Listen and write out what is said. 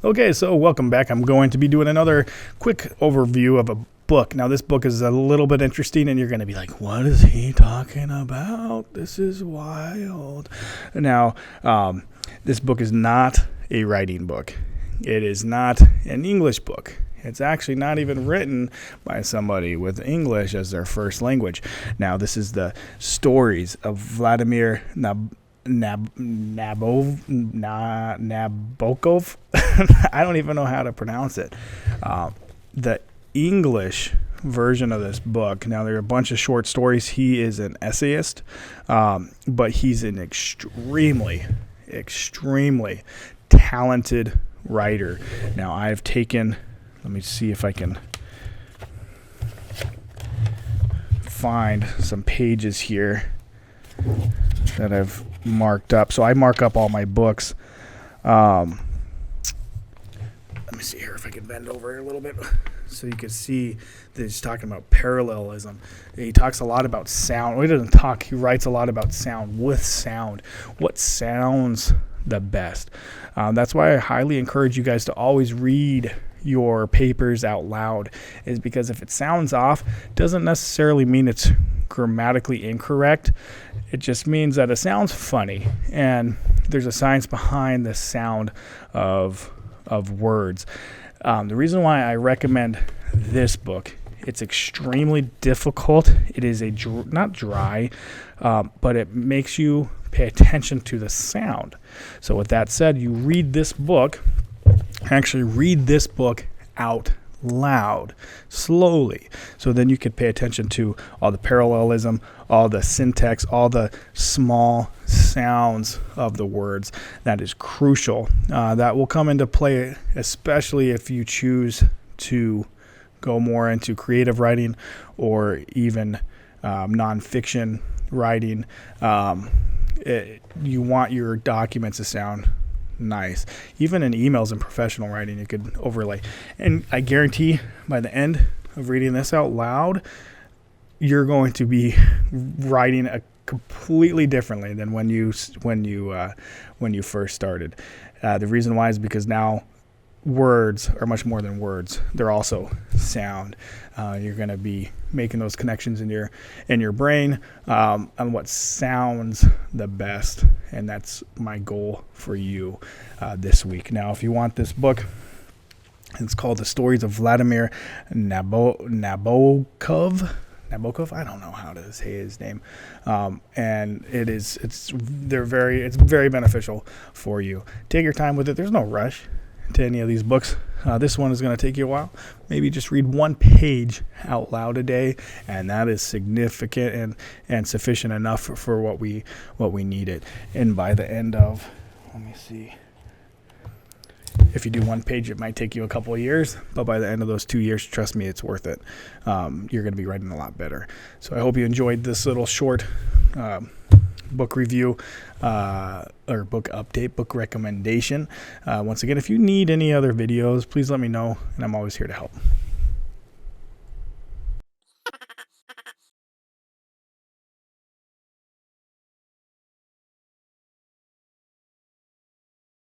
Okay, so welcome back. I'm going to be doing another quick overview of a book. Now, this book is a little bit interesting, and you're going to be like, what is he talking about? This is wild. Now, this book is not a writing book. It is not an English book. It's actually not even written by somebody with English as their first language. Now, this is the Stories of Vladimir Nabokov. I don't even know how to pronounce it. The English version of this book. Now, there are a bunch of short stories. He is an essayist, but he's an extremely talented writer. Now, I've taken, let me see if I can find some pages here that I've marked up. So I mark up all my books. Let me see here if I can bend over a little bit so you can see that he's talking about parallelism. He talks a lot about sound. Well, he doesn't talk. He writes a lot about sound with sound. What sounds the best? That's why I highly encourage you guys to always read your papers out loud, is because if it sounds off, doesn't necessarily mean it's grammatically incorrect. It just means that it sounds funny, and there's a science behind the sound of words. The reason why I recommend this book, it's extremely difficult. It is not dry, but it makes you pay attention to the sound. So with that said, you read this book, actually read this book out loud, slowly, so then you could pay attention to all the parallelism, all the syntax, all the small sounds of the words. That is crucial. That will come into play, especially if you choose to go more into creative writing or even nonfiction writing. You want your documents to sound nice. Even in emails and professional writing, you could overlay. And I guarantee by the end of reading this out loud, you're going to be writing a completely differently than when you first started. The reason why is because now words are much more than words. They're also sound. You're going to be making those connections in your brain on what sounds the best, and that's my goal for you this week. Now, if you want this book, it's called The Stories of Vladimir Nabokov. I don't know how to say his name, and it's very beneficial for you. Take your time with it. There's no rush to any of these books. This one is going to take you a while. Maybe just read one page out loud a day, and that is significant and sufficient enough for what we needed. And by the end of, let me see, if you do one page, it might take you a couple of years, but by the end of those 2 years, trust me, it's worth it. You're going to be writing a lot better. So I hope you enjoyed this little short book review or book update, book recommendation. Once again, if you need any other videos, please let me know, and I'm always here to help.